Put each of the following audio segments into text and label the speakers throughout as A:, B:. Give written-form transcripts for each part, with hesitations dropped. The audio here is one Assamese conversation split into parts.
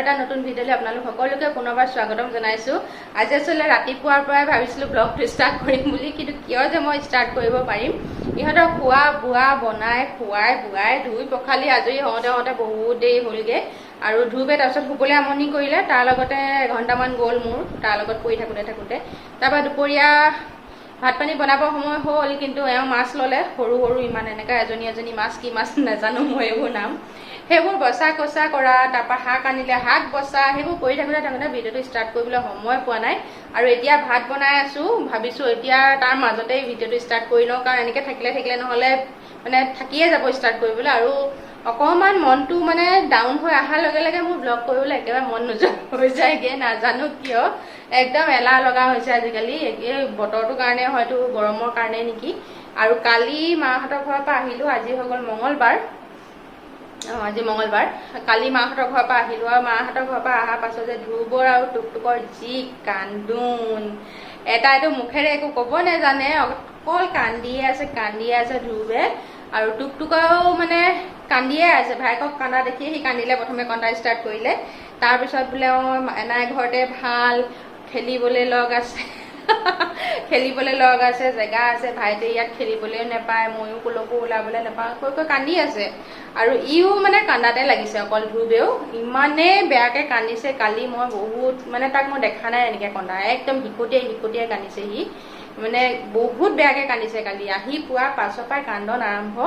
A: এটা নতুন ভিডিঅ'লৈ আপোনালোক সকলোকে পুনৰবাৰ স্বাগতম জনাইছো। আজি আসলে ৰাতিপুৱাৰ পৰাই ভাবিছিলো ব্লগটো ষ্টাৰ্ট কৰিম বুলি, কিন্তু কিয় যে মই ষ্টাৰ্ট কৰিব পাৰিম। ইহঁতক খোৱা বোৱা বনাই খুৱাই বুৱাই ধুই পখালি আজৰি হওঁতে বহুত দেৰি হ'লগে আৰু ধুবে তাৰপিছত শুবলৈ আমনি কৰিলে। তাৰ লগতে এঘণ্টামান গ'ল মোৰ তাৰ লগত পৰি থাকোঁতে। তাৰপৰা দুপৰীয়া ভাত পানী বনাব সময় হ'ল, কিন্তু এওঁ মাছ ল'লে সৰু ইমান এনেকা এজনী মাছ, কি মাছ নাজানো মই এইবোৰ নাম। সেইবোৰ বচা কচা কৰা, তাৰপৰা শাক আনিলে শাক বচা, সেইবোৰ কৰি থাকোঁতে ভিডিঅ'টো ষ্টাৰ্ট কৰিবলৈ সময় পোৱা নাই। আৰু এতিয়া ভাত বনাই আছো, ভাবিছো এতিয়া তাৰ মাজতে ভিডিঅ'টো ষ্টাৰ্ট কৰি লওঁ, কাৰণ এনেকৈ থাকিলে নহ'লে মানে থাকিয়ে যাব ষ্টাৰ্ট কৰিবলৈ। আৰু অকণমান মনটো মানে ডাউন হৈ অহাৰ লগে মোৰ ব্লগ কৰিবলৈ একেবাৰে মন নোযোৱা হৈ যায়গৈ, নাজানো কিয়। একদম এলাহ লগা হৈছে আজিকালি, এই বতৰটোৰ কাৰণে, হয়তো গৰমৰ কাৰণে নেকি। আৰু কালি মাহঁতৰ ঘৰৰ পৰা আহিলোঁ, আজি হৈ গ'ল মঙলবাৰ। আজি মঙলবাৰ, কালি মাহঁতৰ ঘৰৰ পৰা আহিলোঁ। আৰু মাহঁতৰ ঘৰৰ পৰা অহাৰ পাছত যে ধ্ৰুৱৰ আৰু টুকটুকৰ যি কান্দোন, এটাইতো মুখেৰে একো ক'ব নাজানে, অকল কান্দিয়ে আছে ধ্ৰুৱে। আৰু টুকটুকাও মানে কান্দিয়ে আছে, ভাইকক কান্দা দেখিয়ে সি কান্দিলে, প্ৰথমে কান্দা ষ্টাৰ্ট কৰিলে। তাৰপিছত বোলে এনাই ঘৰতে ভাল, খেলিবলৈ লগ আছে জেগা আছে, ভাইটি ইয়াত খেলিবলৈও নাপায়, ময়ো কলৈকো ওলাবলৈ নাপাওঁ, কৈ কান্দি আছে। আৰু ইও মানে কান্দাতে লাগিছে, অকল ধ্ৰুৱেও ইমানেই বেয়াকে কান্দিছে। কালি মই বহুত মানে তাক মই দেখা নাই এনেকে কন্দা, একদম হিকটিয়াই কান্দিছে সি, মানে বহুত বেয়াকে কান্দিছে কালি। আহি পোৱাৰ পাছৰ পৰাই কান্দন আৰম্ভ।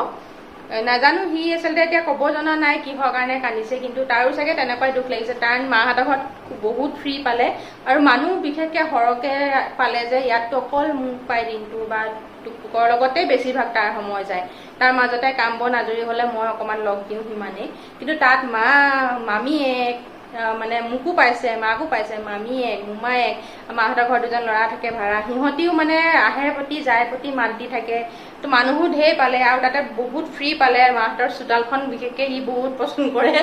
A: নাজানো সি আচলতে এতিয়া ক'ব জনা নাই কিহৰ কাৰণে কান্দিছে, কিন্তু তাৰো চাগে তেনেকুৱাই দুখ লাগিছে, কাৰণ মাহঁতৰ ঘৰত বহুত ফ্ৰী পালে আৰু মানুহ বিশেষকৈ সৰহকৈ পালে যে। ইয়াততো অকল মোক পায় দিনটো, বা টুকটুকৰ লগতে বেছিভাগ তাৰ সময় যায়। তাৰ মাজতে কাম বন আজৰি হ'লে মই অকণমান লগ দিওঁ সিমানেই, কিন্তু তাত মামীয়েক মানে মোকো পাইছে, মাকো পাইছে, মামীয়েক মোমায়েক, মাহঁতৰ ঘৰত দুজন ল'ৰা থাকে ভাড়া, সিহঁতিও মানে আহে প্ৰতি যায় প্ৰতি মাত দি থাকে। তো মানুহো ঢেৰ পালে, আৰু তাতে বহুত ফ্ৰী পালে। মাহঁতৰ চোতালখন বিশেষকৈ সি বহুত পচন্দ কৰে,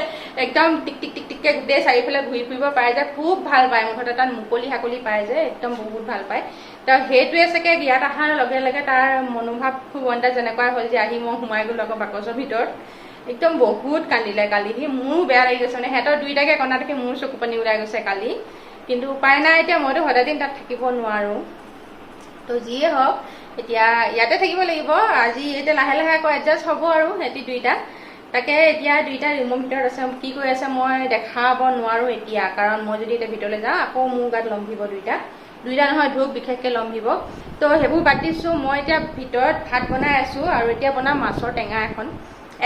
A: একদম টিককে গোটেই চাৰিওফালে ঘূৰি ফুৰিব পাৰে যে, খুব ভাল পায়। মুঠতে তাত মুকলি হাকলি পায় যে, একদম বহুত ভাল পায়। তো সেইটোৱে চাগে ইয়াত অহাৰ লগে তাৰ মনোভাৱ খুব অন্তা যেনেকুৱা হ'ল যে, আহি মই সোমাই গ'লো আকৌ বাকচৰ ভিতৰত। একদম বহুত কান্দিলে কালি, সি মোৰো বেয়া লাগি গৈছে, মানে সিহঁতৰ দুইটাকে কন্দা দেখি মোৰ চকু পানী ওলাই গৈছে কালি। কিন্তু উপায় নাই, এতিয়া মইতো সদায় দিন তাত থাকিব নোৱাৰোঁ। তো যিয়ে হওক, এতিয়া ইয়াতে থাকিব লাগিব। আজি এতিয়া লাহে আকৌ এডজাষ্ট হ'ব আৰু সিহঁতি দুইটা। তাকে এতিয়া দুইটা ৰুমৰ ভিতৰত আছে, কি কৰি আছে মই দেখাব নোৱাৰোঁ এতিয়া, কাৰণ মই যদি এতিয়া ভিতৰলৈ যাওঁ আকৌ মোৰ গাত লম্ভিব দুইটা নহয়, ধ্ৰুৱ বিশেষকৈ লম্ভিব। তো সেইবোৰ বাদ দিছোঁ, মই এতিয়া ভিতৰত ভাত বনাই আছোঁ। আৰু এতিয়া বনাম মাছৰ টেঙা এখন,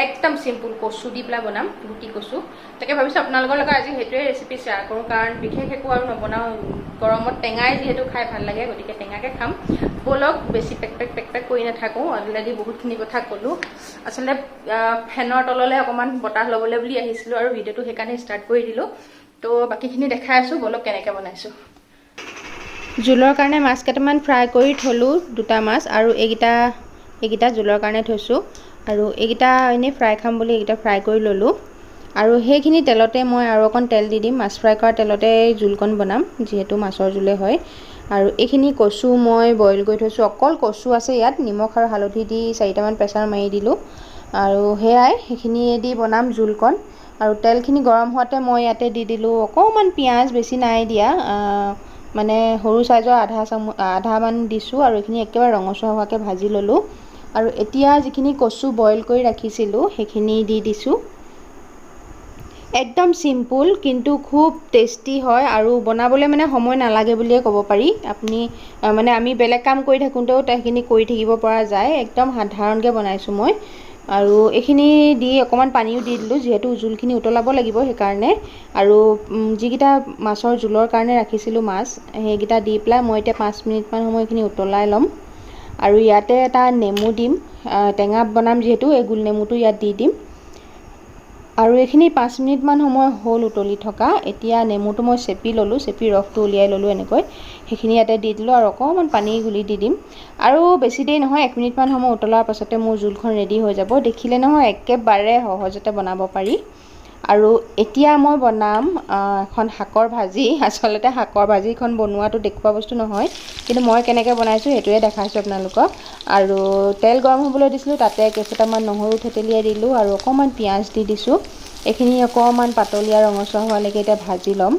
A: একদম চিম্পুল, কচু দি পেলাই বনাম, গুটি কচু। তাকে ভাবিছোঁ আপোনালোকৰ লগত আজি সেইটোৱে ৰেচিপি শ্বেয়াৰ কৰোঁ, কাৰণ বিশেষ একো আৰু নবনাওঁ। গৰমত টেঙাই যিহেতু খাই ভাল লাগে, গতিকে টেঙাকে খাম। ব'লক বেছি পেক কৰি নাথাকোঁ, অলৰেডি বহুতখিনি কথা ক'লোঁ। আচলতে ফেনৰ তললৈ অকণমান বতাহ ল'বলৈ বুলি আহিছিলোঁ, আৰু ভিডিঅ'টো সেইকাৰণে ষ্টাৰ্ট কৰি দিলোঁ। তো বাকীখিনি দেখাই আছোঁ, ব'লক কেনেকৈ বনাইছোঁ। জোলৰ কাৰণে মাছ কেইটামান ফ্ৰাই কৰি থলোঁ, দুটা মাছ, আৰু এইকেইটা জোলৰ কাৰণে থৈছোঁ। আৰু এইকেইটা এনেই ফ্ৰাই খাম বুলি এইকেইটা ফ্ৰাই কৰি ল'লোঁ। আৰু সেইখিনি তেলতে মই আৰু অকণ তেল দি দিম, মাছ ফ্ৰাই কৰা তেলতে জোলকণ বনাম, যিহেতু মাছৰ জোলে হয়। আৰু এইখিনি কচু মই বইল কৰি থৈছোঁ, অকল কচু আছে ইয়াত, নিমখ আৰু হালধি দি 4টামান প্ৰেছাৰ মাৰি দিলোঁ। আৰু সেয়াই, সেইখিনিয়েদি বনাম জোলকণ। আৰু তেলখিনি গৰম হোৱাতে মই ইয়াতে দি দিলোঁ অকণমান পিঁয়াজ, বেছি নাই দিয়া, মানে সৰু চাইজৰ আধামান দিছোঁ। আৰু এইখিনি একেবাৰে ৰঙচুৱা হোৱাকৈ ভাজি ল'লোঁ। আৰু এতিয়া যিখিনি কচু বইল কৰি ৰাখিছিলোঁ সেইখিনি দি দিছোঁ। একদম চিম্পুল, কিন্তু খুব টেষ্টি হয়, আৰু বনাবলৈ মানে সময় নালাগে বুলিয়ে ক'ব পাৰি। আপুনি মানে আমি বেলেগ কাম কৰি থাকোঁতেও সেইখিনি কৰি থাকিব পৰা যায়, একদম সাধাৰণকৈ বনাইছোঁ মই। আৰু এইখিনি দি অকণমান পানীও দি দিলোঁ, যিহেতু জোলখিনি উতলাব লাগিব সেইকাৰণে। আৰু যিকেইটা মাছৰ জোলৰ কাৰণে ৰাখিছিলোঁ মাছ, সেইকেইটা দি পেলাই মই এতিয়া 5 মিনিটমান সময় এইখিনি উতলাই ল'ম। আৰু ইয়াতে এটা নেমু দিম, টেঙা বনাম যিহেতু, এই গোল নেমুটো ইয়াত দি দিম। আৰু এইখিনি 5 মিনিটমান সময় হ'ল উতলি থকা। এতিয়া নেমুটো মই চেপি ল'লোঁ, চেপি ৰসটো উলিয়াই ল'লোঁ এনেকৈ, সেইখিনি ইয়াতে দি দিলোঁ। আৰু অকণমান পানী গুলি দি দিম। আৰু বেছি দেৰি নহয়, 1 মিনিটমান সময় উতলাৰ পাছতে মোৰ জোলখন ৰেডি হৈ যাব। দেখিলে নহয় একেবাৰে সহজতে বনাব পাৰি। আৰু এতিয়া মই বনাম এখন শাকৰ ভাজি। আচলতে শাকৰ ভাজিখন বনোৱাটো দেখুওৱা বস্তু নহয়, কিন্তু মই কেনেকৈ বনাইছোঁ সেইটোৱে দেখাইছোঁ আপোনালোকক। আৰু তেল গৰম হ'বলৈ দিছিলোঁ, তাতে কেইফোটামান নহৰু থেতেলিয়াই দিলোঁ, আৰু অকণমান পিঁয়াজ দি দিছোঁ। এইখিনি অকণমান পাতলীয়া ৰঙচুৱা হোৱালৈকে এতিয়া ভাজি ল'ম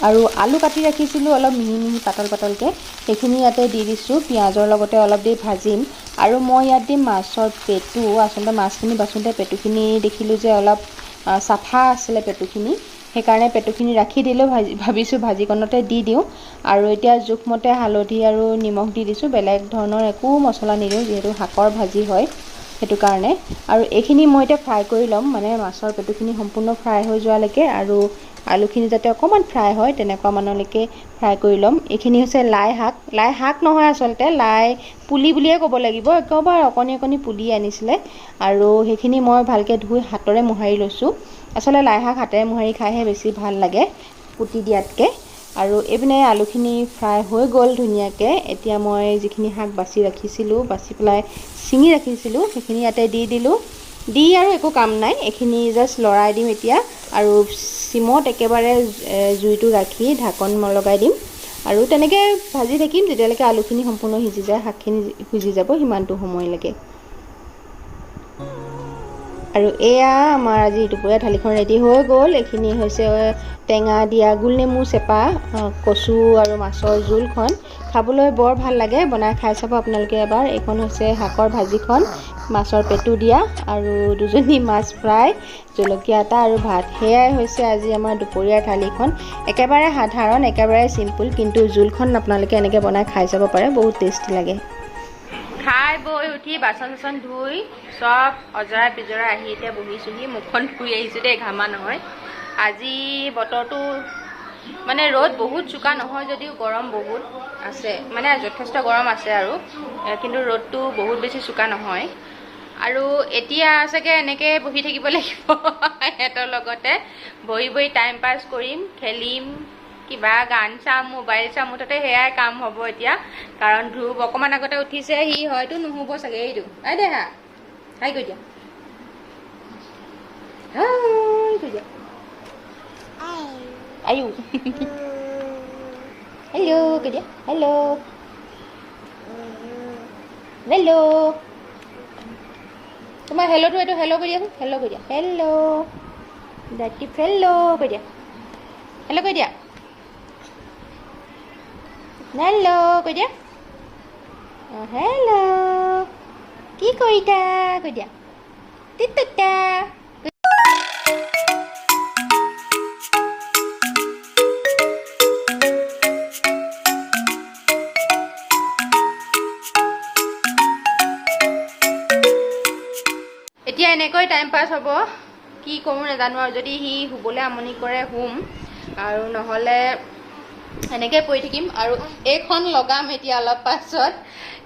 A: আৰু আলু কাটি ৰাখিছিলোঁ অলপ মিহি মিহি পাতল পাতলকৈ সেইখিনি ইয়াতে দি দিছোঁ পিঁয়াজৰ লগতে অলপ দেৰি ভাজিম আৰু মই ইয়াত দিম মাছৰ পেটু আচলতে মাছখিনি বাছোঁতে পেটুখিনি দেখিলোঁ যে অলপ চাফা আছিলে পেটুখিনি সেইকাৰণে পেটুখিনি ৰাখি দিলোঁ ভাবিছোঁ ভাজিকণতে দি দিওঁ আৰু এতিয়া জোখমতে হালধি আৰু নিমখ দি দিছোঁ বেলেগ ধৰণৰ একো মছলা নিদিওঁ যিহেতু শাকৰ ভাজি হয় সেইটো কাৰণে আৰু এইখিনি মই এতিয়া ফ্ৰাই কৰি ল'ম মানে মাছৰ পেটুখিনি সম্পূৰ্ণ ফ্ৰাই হৈ যোৱালৈকে আৰু আলুখিনি যাতে অকণমান ফ্ৰাই হয় তেনেকুৱা মানলৈকে ফ্ৰাই কৰি ল'ম এইখিনি হৈছে লাই শাক নহয় আচলতে লাই পুলি বুলিয়ে ক'ব লাগিব একেবাৰে অকণি অকণি পুলি আনিছিলে আৰু সেইখিনি মই ভালকৈ ধুই হাতেৰে মোহাৰি লৈছোঁ আচলতে লাই শাক হাতেৰে মোহাৰি খাইহে বেছি ভাল লাগে পুতি দিয়াতকৈ আৰু এইপিনে আলুখিনি ফ্ৰাই হৈ গ'ল ধুনীয়াকৈ এতিয়া মই যিখিনি শাক বাছি ৰাখিছিলোঁ বাছি পেলাই ছিঙি ৰাখিছিলোঁ সেইখিনি ইয়াতে দি দিলোঁ দি আৰু একো কাম নাই এইখিনি জাষ্ট লৰাই দিম এতিয়া আৰু চিমত একেবাৰে জুইটো ৰাখি ঢাকন লগাই দিম আৰু তেনেকৈ ভাজি থাকিম যেতিয়ালৈকে আলুখিনি সম্পূৰ্ণ সিজি যায় শাকখিনি সিজি যাব সিমানটো সময়লৈকে আৰু এয়া আমাৰ আজি দুপৰীয়া থালিখন ৰেডি হৈ গ'ল এইখিনি হৈছে টেঙা দিয়া গোল নেমু চেপা কচু আৰু মাছৰ জোলখন খাবলৈ বৰ ভাল লাগে বনাই খাই চাব আপোনালোকে এবাৰ এইখন হৈছে শাকৰ ভাজিখন মাছৰ পেটু দিয়া আৰু দুজনী মাছ ফ্ৰাই জলকীয়া এটা আৰু ভাত সেয়াই হৈছে আজি আমাৰ দুপৰীয়াৰ থালিখন একেবাৰে সাধাৰণ একেবাৰে চিম্পুল কিন্তু জোলখন আপোনালোকে এনেকৈ বনাই খাই চাব পাৰে বহুত টেষ্টি লাগে খাই বৈ উঠি বাচন চাচন ধুই চব অজৰাই পিজৰাই আহি এতিয়া বহিছোঁহি মুখখন ধুই আহিছোঁ দেই ঘামা নহয় আজি বতৰটো মানে ৰ'দ বহুত চোকা নহয় যদিও গৰম বহুত আছে মানে যথেষ্ট গৰম আছে আৰু কিন্তু ৰ'দটো বহুত বেছি চোকা নহয় আৰু এতিয়া চাগে এনেকৈ বহি থাকিব লাগিব সিহঁতৰ লগতে বহি বহি টাইম পাছ কৰিম খেলিম কিবা গান চাম মোবাইল চাম মুঠতে সেয়াই কাম হ'ব এতিয়া কাৰণ ধ্ৰুৱ অকণমান আগতে উঠিছে সি হয়তো নুশুব চাগে এইটো আই দে হা হাই কৈ দিয়া হাই কৈ দিয়া আয়ু হেল্ল' কৈ দিয়া হেল্ল' হেল্ল' তোমাৰ হেল্ল'টো এইটো হেল্ল' কৈ দিয়াচোন হেল্ল' কৈ দিয়া হেল্ল' ডাকিপ হেল্ল' কৈ দিয়া হেল্ল' কৈ দিয়া হেল্ল' কৈ দিয়া অঁ হেল্ল' কি কৰিছা কৈ দিয়া তিতা এতিয়া এনেকৈ টাইম পাছ হ'ব কি কৰোঁ নাজানো আৰু যদি সি শুবলৈ আমনি কৰে শুম আৰু নহ'লে এনেকৈ পৰি থাকিম আৰু এইখন লগাম এতিয়া অলপ পাছত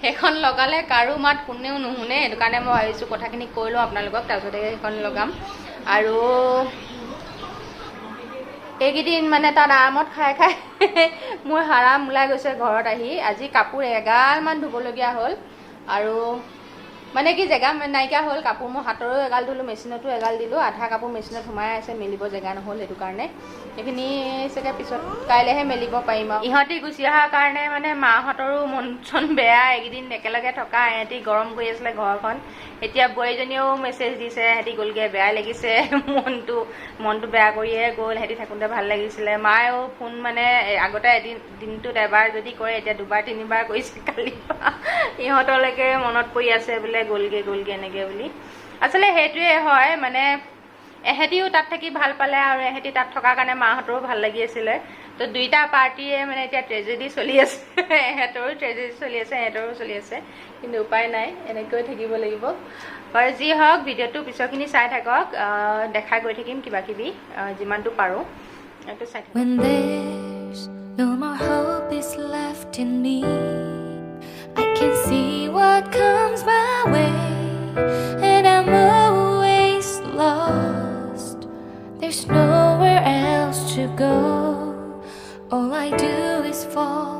A: সেইখন লগালে কাৰো মাত কোনেও নুশুনে সেইটো কাৰণে মই ভাবিছোঁ কথাখিনি কৈ লওঁ আপোনালোকক তাৰপিছতে সেইখন লগাম আৰু এইকেইদিন মানে তাত আৰামত খাই খাই মোৰ হাৰাম ওলাই গৈছে ঘৰত আহি আজি কাপোৰ এগালমান ধুবলগীয়া হ'ল আৰু মানে কি জেগা নাইকিয়া হ'ল কাপোৰ মই হাতৰো এগাল ধুলোঁ মেচিনতো এগাল দিলোঁ আধা কাপোৰ মেচিনত সোমাই আছে মেলিব জেগা নহ'ল সেইটো কাৰণে এইখিনি চাগে পিছত কাইলৈহে মেলিব পাৰিম আৰু ইহঁতি গুচি অহাৰ কাৰণে মানে মাহঁতৰো মন চন বেয়া এইকেইদিন একেলগে থকা ইহঁতি গৰম কৰি আছিলে ঘৰখন এতিয়া বোৱাৰীজনীয়েও মেছেজ দিছে সিহঁতি গ'লগৈ বেয়া লাগিছে মনটো বেয়া কৰিয়ে গ'ল সিহঁতি থাকোঁতে ভাল লাগিছিলে মায়েও ফোন মানে আগতে দিনটোত এবাৰ যদি কৰে এতিয়া দুবাৰ তিনিবাৰ কৰিছে কালিৰ পৰা ইহঁতলৈকে মনত পৰি আছে বোলে গ'লগে এনেকৈ বুলি আচলতে সেইটোৱে হয় মানে এহেঁতিও তাত থাকি ভাল পালে আৰু এহেঁতি তাত থকাৰ কাৰণে মাহঁতৰো ভাল লাগি আছিলে তো দুইটা পাৰ্টিয়ে মানে এতিয়া ট্ৰেজেডি চলি আছে এহেঁতৰো ট্ৰেজেডি চলি আছে এহেঁতৰো চলি আছে কিন্তু উপায় নাই এনেকৈ থাকিব লাগিব বাৰু যি হওক ভিডিঅ'টো পিছৰখিনি চাই থাকক দেখাই গৈ থাকিম কিবা কিবি যিমানটো পাৰোঁ এইটো চাই থাকক
B: No more hope is left in me. I can see what comes my way, and I'm always lost. There's nowhere else to go. All I do is fall.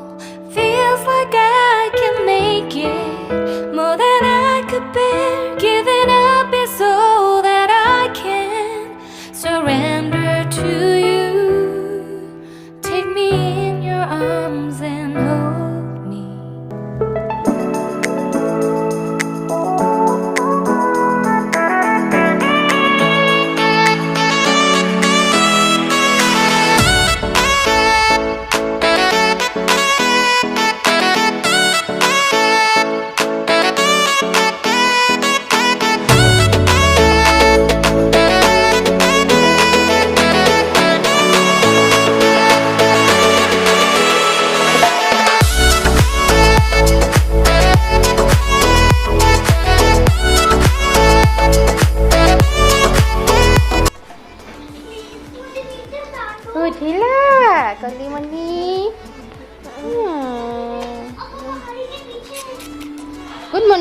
B: Feels like I can make it more than I could bear. Giving up is all that I can surrender to you. Take me in your arms and hold me.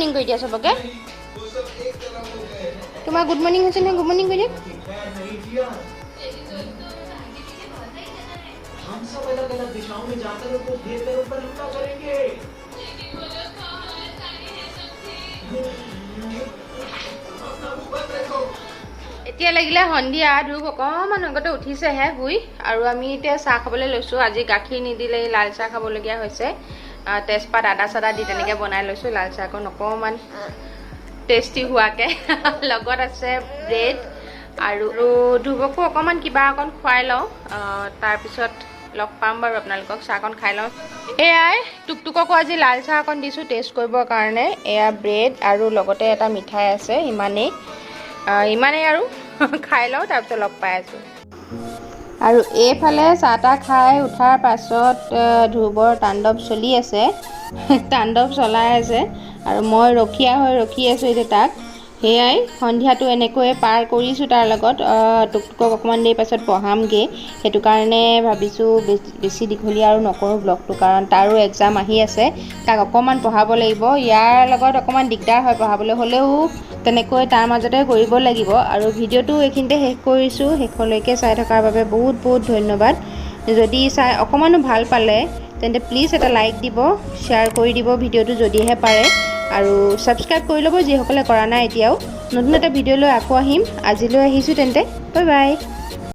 A: Morning কৰি দিয়া চবকে তোমাৰ গুড মৰ্ণিং হৈছে নহয় গুড মৰ্ণিং কৰি দিয়া
C: हम सब अलग अलग दिशाओं में जाकर उनको घेर कर ऊपर हमला करेंगे
A: এতিয়া লাগিলে সন্ধিয়া ধূপ অকমান আগতে উঠিছেহে শুই আৰু আমি এতিয়া চাহ খাবলৈ লৈছো আজি গাখীৰ নিদিলে লাল চাহ খাবলগীয়া হৈছে তেজপাত আদা চাদা দি তেনেকৈ বনাই লৈছো লাল চাহকণ অকমান টেষ্টি হোৱাকে লগত আছে ব্ৰেড আৰু ধূপকো অকমান কিবা অকণ খুৱাই লওঁ তাৰপিছত লগ পাম বাৰু আপোনালোকক চাহকণ খাই লওঁ এয়াই টুকটুককো আজি লাল চাহ অকণ দিছোঁ টেষ্ট কৰিবৰ কাৰণে এয়া ব্ৰেড আৰু লগতে এটা মিঠাই আছে ইমানেই আৰু খাই লওঁ তাৰপিছত লগ পাই আছোঁ আৰু এইফালে চাহ তাহ খাই উঠাৰ পাছত ধ্ৰুৱৰ তাণ্ডৱ চলি আছে তাণ্ডৱ চলাই আছে আৰু মই ৰখি আছোঁ এতিয়া তাক সেয়াই সন্ধিয়াটো এনেকৈয়ে পাৰ কৰিছোঁ তাৰ লগত টুকটুকক অকণমান দেৰি পাছত পঢ়ামগৈ সেইটো কাৰণে ভাবিছোঁ বেছি দীঘলীয়া আৰু নকৰোঁ ব্লগটো কাৰণ তাৰো এক্সাম আহি আছে তাক অকণমান পঢ়াব লাগিব ইয়াৰ লগত অকণমান দিগদাৰ হয় পঢ়াবলৈ হ'লেও তেনেকৈ তাৰ মাজতে কৰিব লাগিব আৰু ভিডিঅ'টো এইখিনিতে শেষ কৰিছোঁ শেষলৈকে চাই থকাৰ বাবে বহুত বহুত ধন্যবাদ যদি চাই অকণমানো ভাল পালে তেন্তে প্লিজ এটা লাইক দিব শ্বেয়াৰ কৰি দিব ভিডিঅ'টো যদিহে পাৰে আৰু ছাবস্ক্ৰাইব কৰি ল'ব যিসকলে কৰা নাই এতিয়াও নতুন এটা ভিডিঅ' লৈ আকৌ আহিম আজিলৈ আহিছোঁ তেন্তে বাই বাই